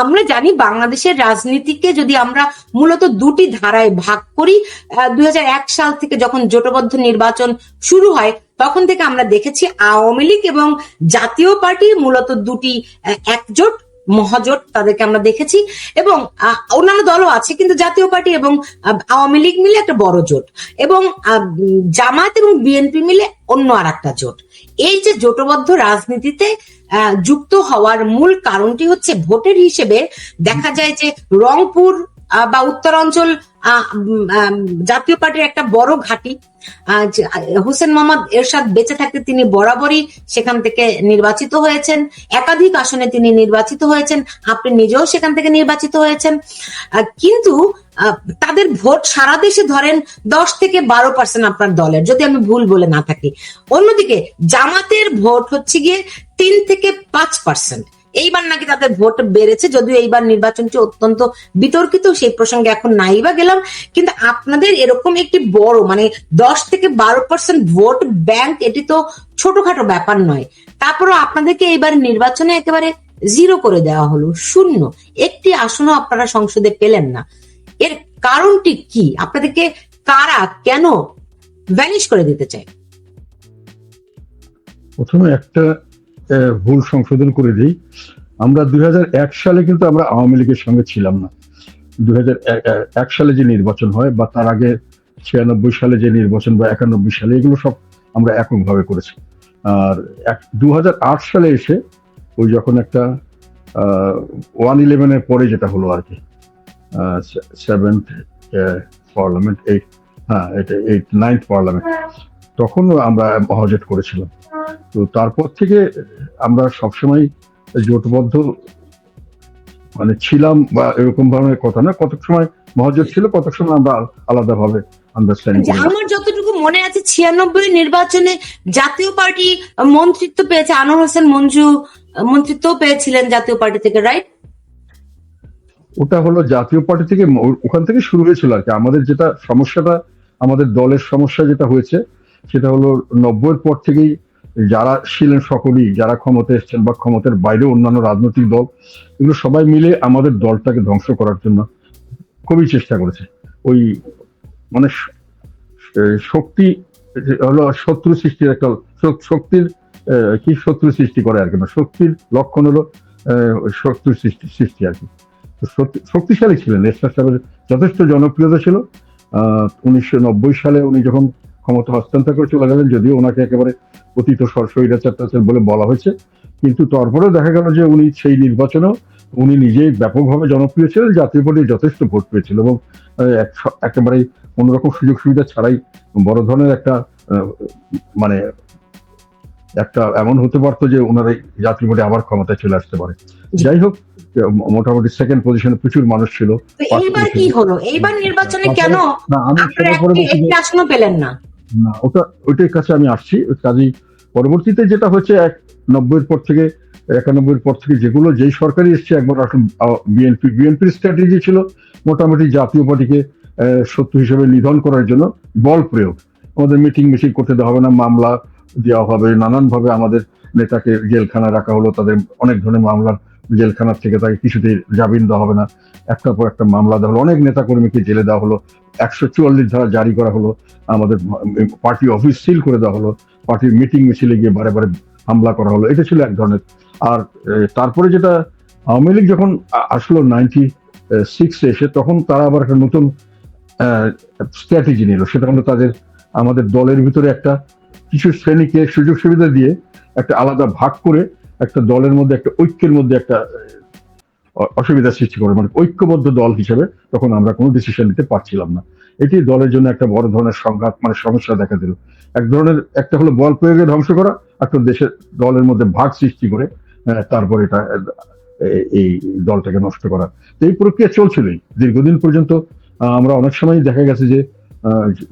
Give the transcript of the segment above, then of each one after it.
আমরা জানি বাংলাদেশের রাজনীতিকে যদি আমরা মূলত দুটি ধারায় ভাগ করি, 2001 সাল থেকে যখন জোটবদ্ধ নির্বাচন শুরু হয় তখন থেকে আমরা দেখেছি আওয়ামী লীগ এবং জাতীয় পার্টি মূলত দুটি একজোট মহাজোট তাদেরকে আমরা দেখেছি, এবং অন্যান্য দলও আছে, কিন্তু জাতীয় পার্টি এবং আওয়ামী লীগ মিলে একটা বড় জোট, এবং জামায়াত এবং বিএনপি মিলে অন্য আর একটা জোট। এই যে জোটবদ্ধ রাজনীতিতে যুক্ত হওয়ার মূল কারণটি হচ্ছে ভোটের হিসেবে দেখা যায় যে রংপুর বা উত্তরাঞ্চল জাতীয় পার্টির একটা বড় ঘাঁটি। হোসেন মোহাম্মদ এরশাদ বেঁচে থাকতে তিনি বরাবরই সেখান থেকে নির্বাচিত হয়েছেন, একাধিক আসনে তিনি নির্বাচিত হয়েছেন, আপনি নিজেও সেখান থেকে নির্বাচিত হয়েছেন, কিন্তু তাদের ভোট সারা দেশে ধরেন 10 থেকে 12% আপনার দলের, যদি আমি ভুল বলে না থাকি। অন্যদিকে জামাতের ভোট হচ্ছে গিয়ে 3 থেকে 5%। এইবার নাকি তাদের ভোট বেড়েছে, যদিও এইবার নির্বাচনটি অত্যন্ত বিতর্কিত, সেই প্রসঙ্গে এখন নাই বা গেলাম। কিন্তু আপনাদের এরকম একটি বড় 10 থেকে 12% ভোট ব্যাংক, এটি তো ছোটখাটো ব্যাপার নয়। তারপরও আপনাদেরকে এইবার নির্বাচনে একেবারে জিরো করে দেওয়া হলো, শূন্য, একটি আসনও আপনারা সংসদে পেলেন না। এর কারণটি কি? আপনাদেরকে কারা কেন ভ্যানিশ করে দিতে চায়? প্রথমে একটা ভুল সংশোধন করে দিই। আমরা 2001 সালে কিন্তু আমরা আওয়ামী লীগের সঙ্গে ছিলাম না। 2001 সালে যে নির্বাচন হয় বা তার আগে 96 সালে যে নির্বাচন বা 91 সালে, এগুলো সব আমরা এককভাবে করেছি। আর 2008 সালে এসে ওই যখন একটা 111-এর পরে যেটা হলো আর কি, 7th পার্লামেন্ট, 9th পার্লামেন্ট, তখন আমরা মহাজোট করেছিলাম। তো তারপর থেকে আমরা সবসময় জোটবদ্ধ ছিলাম, বা এরকম ধরনের কথা না। কতক সময় মহাজোট ছিল, কতক সময় আমরা আলাদাভাবে আন্ডারস্ট্যান্ডিং। আমার যতটুকু মনে আছে 96 নির্বাচনে জাতীয় পার্টি মন্ত্রিত্ব পেয়েছে, আনোয়ার হোসেন মঞ্জু মন্ত্রিত্ব পেয়েছিলেন জাতীয় পার্টি থেকে, রাইট? ওটা হলো জাতীয় পার্টি থেকে, ওখান থেকে শুরু হয়েছিল আর কি। আমাদের যেটা সমস্যাটা, আমাদের দলের সমস্যা যেটা হয়েছে সেটা হলো 90-এর পর থেকেই যারা ছিলেন সকলেই, যারা ক্ষমতা এসছেন বা ক্ষমতার বাইরে অন্যান্য রাজনৈতিক দল, এগুলো সবাই মিলে আমাদের দলটাকে ধ্বংস করার জন্য খুবই চেষ্টা করেছে। ওই শক্তি হলো শত্রু সৃষ্টির একটা, শক্তির শত্রু সৃষ্টি করে আর কি, শক্তির লক্ষণ হলো শত্রু সৃষ্টি আর কি। শক্তিশালী ছিলেন, এরশাদ সাহেবের যথেষ্ট জনপ্রিয়তা ছিল। 1990 সালে উনি যখন ক্ষমতা হস্তান্তর করে চলে গেলেন, যদিও ওনাকে একেবারে পতিত স্বৈরাচার বলে বলা হয়েছে, কিন্তু তারপরেও দেখা গেল যে উনি সেই নির্বাচনেও উনি নিজেই ব্যাপকভাবে জনপ্রিয় ছিলেন, জাতীয় পার্টি যথেষ্ট ভোট পেয়েছিল, এবং একেবারে কোনোরকম সুযোগ সুবিধা ছাড়াই বড় ধরনের একটা একটা এমন হতে পারতো যে ওনারা জাতীয় পার্টি আবার ক্ষমতায় চলে আসতে পারে। যাই হোক, মোটামুটি সেকেন্ড পজিশনে প্রচুর মানুষ ছিল। এইবার কি হলো? এইবার নির্বাচনে কেন একটি আসনও পেলেন না? ওইটার কাছে আমি আসছি। কাজেই পরবর্তীতে যেটা হচ্ছে 90-এর পর থেকে 91-এর পর থেকে যেই সরকারি এসছে, একবার আসলে বিএনপির স্ট্র্যাটেজি ছিল মোটামুটি জাতীয় পার্টিকে শত্রু হিসেবে নিধন করার জন্য বল প্রয়োগ। আমাদের মিটিং মিছিল করতে দেওয়া হবে না, মামলা দেওয়া হবে, নানানভাবে আমাদের নেতাকে জেলখানায় রাখা হলো, তাদের অনেক ধরনের মামলার জেলখানার থেকে তাকে কিছুতেই জামিন দেওয়া হবে না, একটার পর একটা মামলা দেওয়া হলো, অনেক নেতা কর্মীকে জেলে দেওয়া হলো, 144 ধারা জারি করা হলো, আমাদের পার্টি অফিস সিল করে দেওয়া হলো, পার্টির মিটিং মিছিলে গিয়ে বারে বারে হামলা করা হলো। এটা ছিল এক ধরনের। আর তারপরে যেটা আওয়ামী লীগ যখন আসলো 96-এ এসে, তখন তারা আবার একটা নতুন স্ট্র্যাটেজি নিল। সেটা হলো আমাদের দলের ভিতরে একটা কিছু শ্রেণীকে সুযোগ সুবিধা দিয়ে একটা আলাদা ভাগ করে একটা দলের মধ্যে, একটা ঐক্যের মধ্যে একটা অসুবিধা সৃষ্টি করে, ঐক্যবদ্ধ দল হিসেবে তখন আমরা কোনো ডিসিশন নিতে পারছিলাম না। এটি দলের জন্য একটা বড় ধরনের সংঘাত, সমস্যা দেখা দিল। এক ধরনের একটা হলো বল প্রয়োগে ধ্বংস করা, একটা দেশের দলের মধ্যে ভাগ সৃষ্টি করে তারপর এটা এই দলটাকে নষ্ট করা। এই প্রক্রিয়া চলছিলই দীর্ঘদিন পর্যন্ত। আমরা অনেক সময় দেখা গেছে যে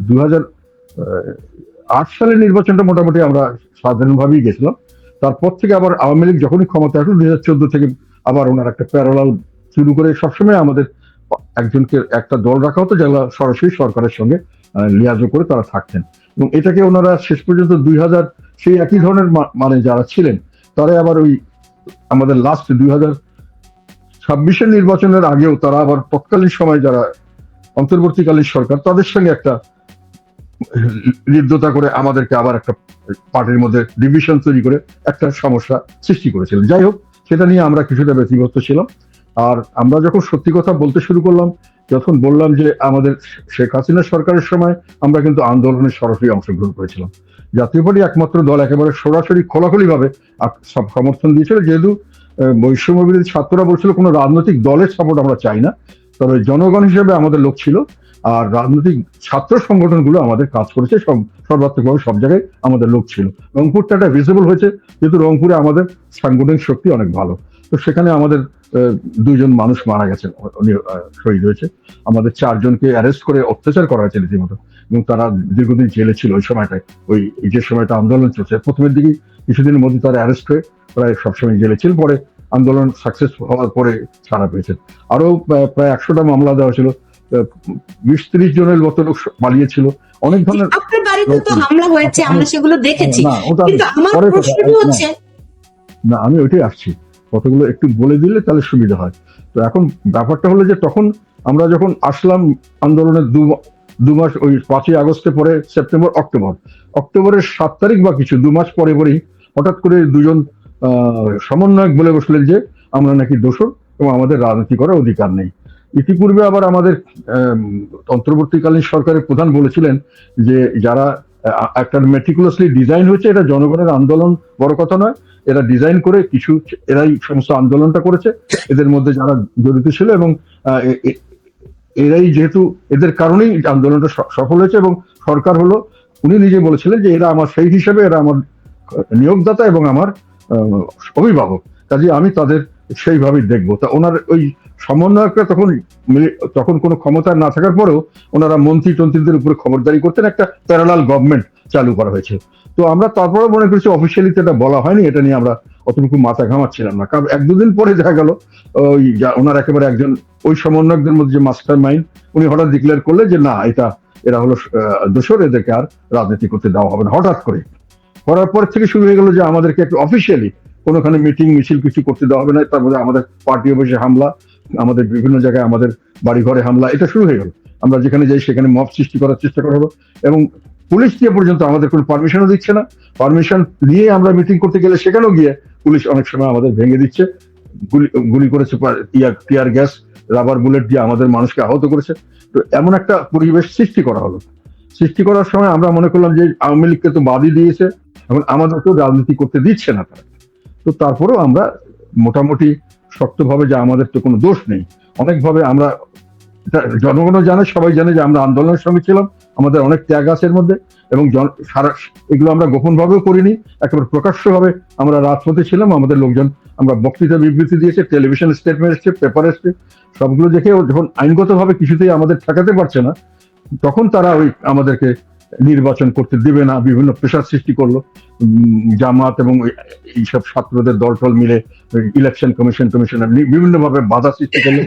2008 সালের নির্বাচনটা মোটামুটি আমরা সাধারণভাবেই গেছিলাম। তারপর থেকে আবার আওয়ামী লীগ যখনই ক্ষমতা আসলো 2014 থেকে আবার ওনার একটা প্যারালাল শুরু করে সবসময় আমাদের একজনকে একটা দল রাখা হতো, যারা সরাসরি সরকারের সঙ্গে লিয়াজো করে তারা থাকতেন, এবং এটাকে ওনারা শেষ পর্যন্ত 2000 সেই একই ধরনের যারা ছিলেন তারা আবার ওই আমাদের লাস্ট 26-এর নির্বাচনের আগেও তারা আবার তৎকালীন সময় যারা অন্তর্বর্তীকালীন সরকার তাদের সঙ্গে একটা হৃদ্যতা করে আমাদেরকে আবার একটা পার্টির মধ্যে ডিভিশন তৈরি করে একটা সমস্যা সৃষ্টি করেছিলেন। যাই হোক, সেটা নিয়ে আমরা কিছুটা ব্যতিব্যস্ত ছিলাম। আর আমরা যখন সত্যি কথা বলতে শুরু করলাম, যখন বললাম যে আমাদের শেখ হাসিনা সরকারের সময় আমরা কিন্তু আন্দোলনে সরাসরি অংশগ্রহণ করেছিলাম, জাতীয় পার্টি একমাত্র দল একেবারে সরাসরি খোলাখুলি ভাবে সব সমর্থন দিয়েছিল। যেহেতু বৈষম্য বিরোধী ছাত্ররা বলছিল কোনো রাজনৈতিক দলের সাপোর্ট আমরা চাই না, তবে জনগণ হিসেবে আমাদের লোক ছিল। আর রাজনৈতিক ছাত্র সংগঠনগুলো আমাদের কাজ করেছে সর্বাত্মকভাবে, সব জায়গায় আমাদের লোক ছিল। রংপুরটা একটা ভিজিবল হয়েছে, যেহেতু রংপুরে আমাদের সাংগঠনিক শক্তি অনেক ভালো। তো সেখানে আমাদের 2জন মানুষ মারা গেছেন, শহীদ হয়েছে। আমাদের 4জনকে অ্যারেস্ট করে অত্যাচার করা হয়েছে রীতিমতো, এবং তারা দীর্ঘদিন জেলে ছিল ওই সময়টায়। ওই যে সময়টা আন্দোলন চলছে প্রথমের দিকে কিছুদিনের মধ্যে তারা অ্যারেস্ট হয়ে প্রায় সবসময় জেলে ছিল, পরে আন্দোলন সাকসেস হওয়ার পরে ছাড়া পেয়েছেন। আরো প্রায় 100টা মামলা দেওয়া ছিল, 20-30 জনের মতো লোক পালিয়েছিল। অনেক ধরনের আপনার বাড়িতে তো হামলা হয়েছে, আমরা সেগুলো দেখেছি, না, ওটা কিন্তু আমার পরের কথা। প্রশ্নটা হচ্ছে না, আমি ওইটাই আসছি, কতগুলো একটু বলে দিলে তাহলে সুবিধা হয়। তো এখন ব্যাপারটা হলো যে তখন আমরা যখন আসলাম আন্দোলনের 2 মাস, ওই 5ই আগস্টের পরে অক্টোবরের 7 তারিখ বা কিছু 2 মাস পরে পরেই হঠাৎ করে 2জন সমন্বয়ক বলে বসলেন যে আমরা নাকি দোষর এবং আমাদের রাজনীতি করার অধিকার নেই। ইতিপূর্বে আবার আমাদের অন্তর্বর্তীকালীন সরকারের প্রধান বলেছিলেন যে যারা একটা মেটিকুলাসলি ডিজাইন হয়েছে, এটা জনগণের আন্দোলন বড় কথা নয়, এরা ডিজাইন করে কিছু, এরাই সমস্ত আন্দোলনটা করেছে, এদের মধ্যে যারা জড়িত ছিল, এবং এরাই যেহেতু এদের কারণেই আন্দোলনটা সফল হয়েছে, এবং সরকার হলো, উনি নিজে বলেছিলেন যে এরা আমার সেই হিসেবে এরা আমার নিয়োগদাতা এবং আমার অভিভাবক, কাজে আমি তাদের সেইভাবেই দেখবো। তা ওনার ওই সমন্বয়করা তখন কোনো ক্ষমতা না থাকার পরেও ওনারা মন্ত্রী টন্ত্রীদের উপরে খবরদারি করতেন, একটা প্যারালাল গভর্নমেন্ট চালু করা হয়েছে। তো আমরা তারপরে মনে করছি অফিসিয়ালি এটা বলা হয়নি, এটা নিয়ে আমরা অতটুকু মাথা ঘামাচ্ছিলাম না। কারণ 1-2 দিন পরে দেখা গেল ওই ওনার একেবারে একজন ওই সমন্বয়কদের মধ্যে যে মাস্টার মাইন্ড, উনি হঠাৎ ডিক্লেয়ার করলেন যে না, এরা হলো দোষর, এদেরকে আর রাজনীতি করতে দেওয়া হবে না। হঠাৎ করে করার পর থেকে শুরু হয়ে গেল যে আমাদেরকে একটু অফিসিয়ালি কোনোখানে মিটিং মিছিল কিছু করতে দেওয়া হবে না, তারপরে আমাদের পার্টি অফিসে হামলা, আমাদের বিভিন্ন জায়গায় আমাদের বাড়িঘরে হামলা, এটা শুরু হয়ে গেল। আমরা যেখানে যাই সেখানে মব সৃষ্টি করার চেষ্টা করা হলো, এবং পুলিশ দিয়ে পর্যন্ত আমাদের কোনো পারমিশনও দিচ্ছে না। পারমিশন নিয়ে আমরা মিটিং করতে গেলে সেখানেও গিয়ে পুলিশ অনেক সময় আমাদের ভেঙে দিচ্ছে, গুলি করেছে, টিয়ার গ্যাস, রাবার বুলেট দিয়ে আমাদের মানুষকে আহত করেছে। তো এমন একটা পরিবেশ সৃষ্টি করা হলো। সৃষ্টি করার সময় আমরা মনে করলাম যে আওয়ামী লীগকে তো বাদই দিয়েছে, এখন আমাদেরকেও রাজনীতি করতে দিচ্ছে না তারা। তো তারপরেও আমরা মোটামুটি শক্তভাবে, যে আমাদের তো কোনো দোষ নেই, অনেকভাবে আমরা, জনগণও জানে, সবাই জানে যে আমরা আন্দোলনের সঙ্গে ছিলাম, আমাদের অনেক ত্যাগ আছে এর মধ্যে, এবং এগুলো আমরা গোপন ভাবেও করিনি, একেবারে প্রকাশ্যভাবে আমরা রাজপথে ছিলাম। আমাদের লোকজন, আমরা বক্তৃতা বিবৃতি দিয়েছে, টেলিভিশন স্টেটমেন্ট এসছে, পেপার এসছে, সবগুলো দেখে যখন আইনগতভাবে কিছুতেই আমাদের ঠেকাতে পারছে না, তখন তারা ওই আমাদেরকে নির্বাচন করতে দিবে না, বিভিন্ন প্রেশার সৃষ্টি করলো। জামাত এবং এইসব ছাত্রদের দলটল মিলে ইলেকশন কমিশনার বিভিন্ন ভাবে বাধা সৃষ্টি করলো,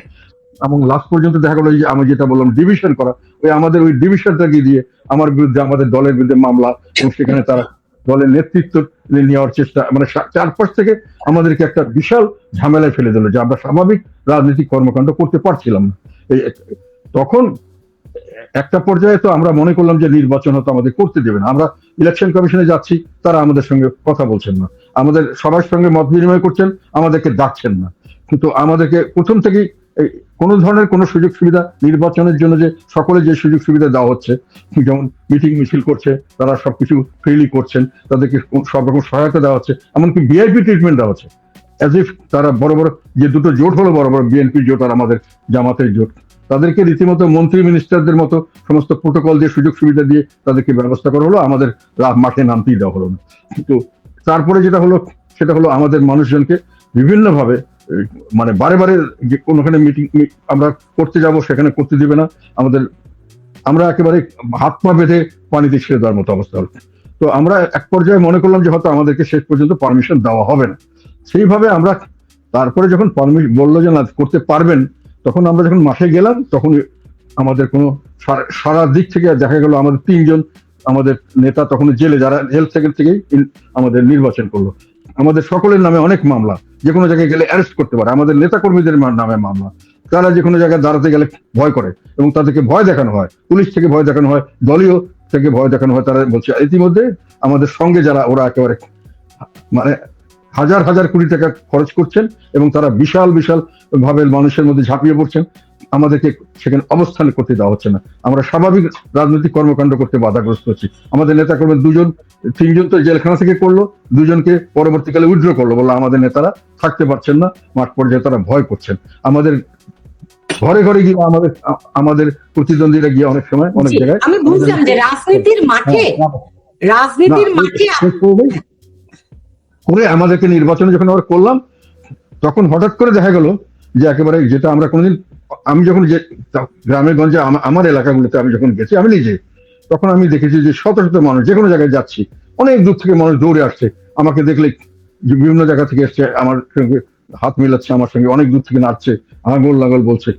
এবং লাস্ট পর্যন্ত দেখা গেলো যে আমি যেটা বললাম ডিভিশন করা, আমাদের ওই ডিভিশনটাকে দিয়ে আমার বিরুদ্ধে, আমাদের দলের বিরুদ্ধে মামলা, এবং সেখানে তারা দলের নেতৃত্ব নেওয়ার চেষ্টা, মানে চারপাশ থেকে আমাদেরকে একটা বিশাল ঝামেলায় ফেলে দিল, যে আমরা স্বাভাবিক রাজনৈতিক কর্মকাণ্ড করতে পারছিলাম না। তখন একটা পর্যায়ে তো আমরা মনে করলাম যে নির্বাচন হয়তো আমাদের করতে দেবে না। আমরা ইলেকশন কমিশনে যাচ্ছি, তারা আমাদের সঙ্গে কথা বলছেন না, আমাদের সবার সঙ্গে মত বিনিময় করছেন, আমাদেরকে ডাকছেন না। কিন্তু আমাদেরকে প্রথম থেকেই কোনো ধরনের কোনো সুযোগ সুবিধা, নির্বাচনের জন্য যে সকলে যে সুযোগ সুবিধা দেওয়া হচ্ছে, যেমন মিটিং মিছিল করছে, তারা সবকিছু ফ্রিলি করছেন, তাদেরকে সব রকম সহায়তা দেওয়া হচ্ছে, এমনকি ভিআইপি ট্রিটমেন্ট দেওয়া হচ্ছে, অ্যাজ ইফ তারা বড় বড় যে দুটো জোট হলো, বড় বড় বিএনপির জোট আর আমাদের জামাতের জোট, তাদেরকে রীতিমতো মন্ত্রী মিনিস্টারদের মতো সমস্ত প্রোটোকল দিয়ে, সুযোগ সুবিধা দিয়ে তাদেরকে ব্যবস্থা করা হলো, আমাদের মাঠে নামতেই দেওয়া হলো না। কিন্তু তারপরে যেটা হলো, সেটা হলো আমাদের মানুষজনকে বিভিন্নভাবে, মানে বারে বারে যে কোনোখানে মিটিং আমরা করতে যাব, সেখানে করতে দিবে না আমাদের, আমরা একেবারে হাত পা বেঁধে পানিতে ছেড়ে দেওয়ার মতো অবস্থা হলো। তো আমরা এক পর্যায়ে মনে করলাম যে হয়তো আমাদেরকে শেষ পর্যন্ত পারমিশন দেওয়া হবে না। সেইভাবে আমরা তারপরে যখন পারমিশন বললো যে না করতে পারবেন, তখন আমরা যখন মাঠে গেলাম, তখন আমাদের কোনো সারা দিক থেকে দেখা গেল আমাদের 3জন আমাদের নেতা তখন জেলে, যারা জেল থেকেই আমাদের নির্বাচন করলো। আমাদের সকলের নামে অনেক মামলা, যে কোনো জায়গায় গেলে অ্যারেস্ট করতে পারে, আমাদের নেতা কর্মীদের নামে মামলা, তারা যে কোনো জায়গায় দাঁড়াতে গেলে ভয় করে এবং তাদেরকে ভয় দেখানো হয়, পুলিশ থেকে ভয় দেখানো হয়, দলীয় থেকে ভয় দেখানো হয়। তারা বলছে ইতিমধ্যে আমাদের সঙ্গে যারা, ওরা একেবারে মানে হাজার হাজার কোটি টাকা খরচ করছেন এবং তারা বিশাল বিশাল ভাবে মানুষের মধ্যে ঝাঁপিয়ে পড়ছেন, আমাদেরকে সেখানে অবস্থান করতে দেওয়া হচ্ছে না, আমরা স্বাভাবিক রাজনৈতিক কর্মকাণ্ড করতে বাধাগ্রস্ত হচ্ছি। আমাদের নেতা কর্মী তিনজন তো জেলখানা থেকে করলো, দুজনকে পরবর্তীকালে উইথড্র করলো, বললো আমাদের নেতারা থাকতে পারছেন না, মাঠ পর্যায়ে তারা ভয় করছেন। আমাদের ঘরে ঘরে গিয়ে আমাদের প্রতিদ্বন্দ্বীরা গিয়ে অনেক সময় অনেক জায়গায়, আমি বুঝলাম যে রাজনীতির মাঠে করে আমাদেরকে নির্বাচনে যখন আমরা করলাম, তখন হঠাৎ করে দেখা গেল যে একেবারে যেটা আমরা কোনোদিন, আমি যখন যে গ্রামে গঞ্জে আমার এলাকাগুলোতে আমি যখন গেছি আমি নিজে, তখন আমি দেখেছি যে শত শত মানুষ, যে কোনো জায়গায় যাচ্ছি, অনেক দূর থেকে মানুষ দৌড়ে আসছে আমাকে দেখলে, বিভিন্ন জায়গা থেকে এসছে, আমার সঙ্গে হাত মেলাচ্ছে, আমার সঙ্গে অনেক দূর থেকে নাচছে, আঙুল লাগল বলছে,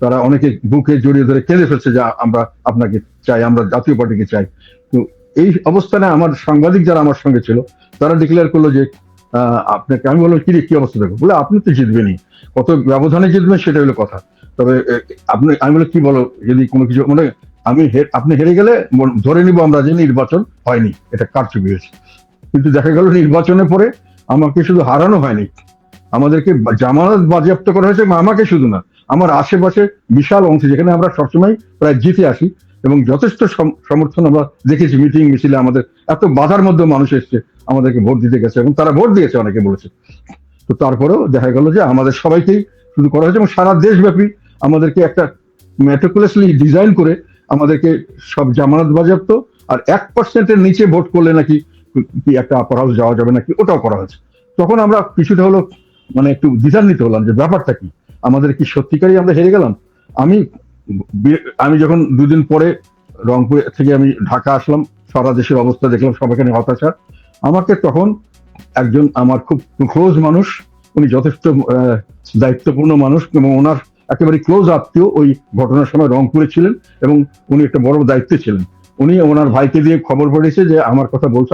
তারা অনেকে বুকে জড়িয়ে ধরে কেঁদে ফেলছে যে আমরা আপনাকে চাই, আমরা জাতীয় পার্টিকে চাই। তো এই অবস্থানে আমার সাংবাদিক যারা আমার সঙ্গে ছিল, তারা ডিক্লেয়ার করলো যে আপনাকে, আমি বললাম কি অবস্থা দেখো, বলে আপনি তো জিতবেনই, কত ব্যবধানে জিতবেন সেটা হলো কথা, তবে আমি বলে কি বলো, যদি কোনো কিছু মানে আপনি হেরে গেলে ধরে নিব আমরা যে নির্বাচন হয়নি, এটা কারচুপি হয়েছে। কিন্তু দেখা গেল নির্বাচনের পরে আমাকে শুধু হারানো হয়নি, আমাদেরকে জামানত বাজেয়াপ্ত করা হয়েছে, আমাকে শুধু না, আমার আশেপাশে বিশাল অংশ যেখানে আমরা সবসময় প্রায় জিতে আসি এবং যথেষ্ট সমর্থন আমরা দেখেছি, মিটিং মিছিলে আমাদের এত বাধার মধ্যে মানুষ এসছে আমাদেরকে ভোট দিতে গেছে এবং তারা ভোট দিয়েছে অনেকে বলেছে। তো তারপরেও দেখা গেল যে আমাদের সবাইকেই শুরু করা হয়েছে এবং সারা দেশব্যাপী আমাদেরকে একটা মেট্রোকুলাসলি ডিজাইন করে আমাদেরকে সব জামানত বাজেয়াপ্ত, আর 1% নিচে ভোট করলে নাকি কি একটা আপার হাউস যাওয়া যাবে নাকি, ওটাও করা হয়েছে। তখন আমরা কিছুটা হলো মানে একটু দ্বিধান্বিত হলাম যে ব্যাপারটা কি, আমাদের কি সত্যিকারই আমরা হেরে গেলাম। আমি যখন দুদিন পরে রংপুর থেকে আমি ঢাকা আসলাম, সারা দেশের অবস্থা দেখলাম, সব এখানে হতাশা। আমাকে তখন একজন আমার খুব ক্লোজ মানুষ, উনি যথেষ্ট দায়িত্বপূর্ণ মানুষ এবং ওনার একেবারে ক্লোজ আত্মীয় ওই ঘটনার সময় রংপুরে ছিলেন এবং উনি একটা বড় দায়িত্বে ছিলেন। উনি ওনার ভাইকে দিয়ে খবর পড়েছে যে আমার কথা বলছে,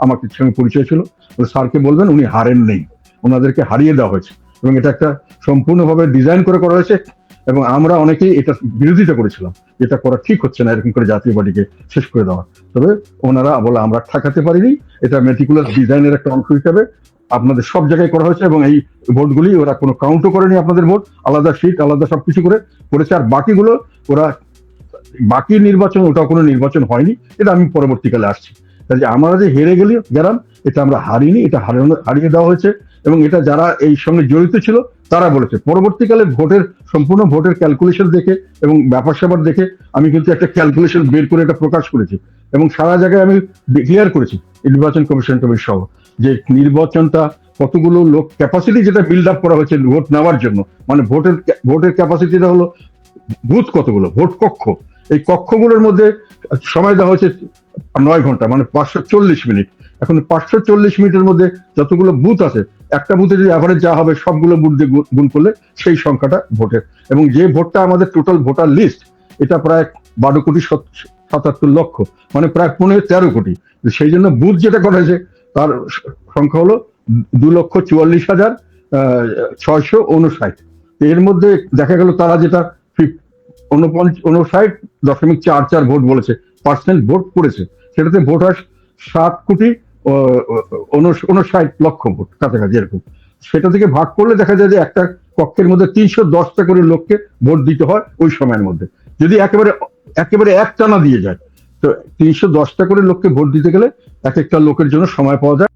আমাকে সঙ্গে পরিচয় ছিল, স্যারকে বলবেন উনি হারেন নেই, ওনাদেরকে হারিয়ে দেওয়া হয়েছে এবং এটা একটা সম্পূর্ণভাবে ডিজাইন করে করা হয়েছে এবং আমরা অনেকেই এটা বিরোধিতা করেছিলাম, এটা করা ঠিক হচ্ছে না এরকম করে জাতীয় পার্টিকে শেষ করে দেওয়া। তবে ওনারা বলে আমরা ঠেকাতে পারিনি, এটা মেটিকুলাস ডিজাইনের একটা অংশ হিসাবে আপনাদের সব জায়গায় করা হয়েছে এবং এই ভোটগুলি ওরা কোনো কাউন্টও করেনি, আপনাদের ভোট আলাদা সিট আলাদা সবকিছু করেছে, আর বাকিগুলো ওরা বাকি নির্বাচন, ওটা কোনো নির্বাচন হয়নি, এটা আমি পরবর্তীকালে আসছি। কাজে আমরা যে হেরে গেলাম, এটা আমরা হারিনি, এটা হারিয়ে দেওয়া হয়েছে এবং এটা যারা এই সঙ্গে জড়িত ছিল তারা বলেছে। পরবর্তীকালে সম্পূর্ণ ভোটের ক্যালকুলেশন দেখে এবং ব্যাপার স্যাপার দেখে আমি কিন্তু একটা ক্যালকুলেশন বের করে এটা প্রকাশ করেছি এবং সারা জায়গায় আমি ডিক্লেয়ার করেছি নির্বাচন কমিশন সহ যে নির্বাচনটা কতগুলো লোক ক্যাপাসিটি যেটা বিল্ড আপ করা হয়েছে ভোট নেওয়ার জন্য, মানে ভোটের ক্যাপাসিটিটা হলো বুথ কতগুলো, ভোট কক্ষ, এই কক্ষগুলোর মধ্যে সময় দেওয়া হয়েছে 9 ঘন্টা, মানে 540 মিনিট। এখন 540 মিনিটের মধ্যে যতগুলো বুথ আছে, একটা বুথে যদি অ্যাভারেজ যা হবে সবগুলো বুথ দিয়ে গুণ করলে সেই সংখ্যাটা ভোটের, এবং যে ভোটটা আমাদের টোটাল ভোটার লিস্ট এটা প্রায় 12,77,00,000, মানে প্রায় 13 কোটি। সেই জন্য বুথ যেটা করা হয়েছে তার সংখ্যা হলো 2,44,659। এর মধ্যে দেখা গেল তারা যেটা 59.44 ভোট বলেছে, পার্সেন্ট ভোট পড়েছে, সেটাতে ভোট হয় 7,59,00,000 ভোট কাছাকাছি এরকম। সেটা থেকে ভাগ করলে দেখা যায় যে একটা কক্ষের মধ্যে 310টা করে লোককে ভোট দিতে হয় ওই সময়ের মধ্যে। যদি একেবারে একটানা দিয়ে যায় তো 310টা করে লোককে ভোট দিতে গেলে এক একটা লোকের জন্য সময় পাওয়া যায়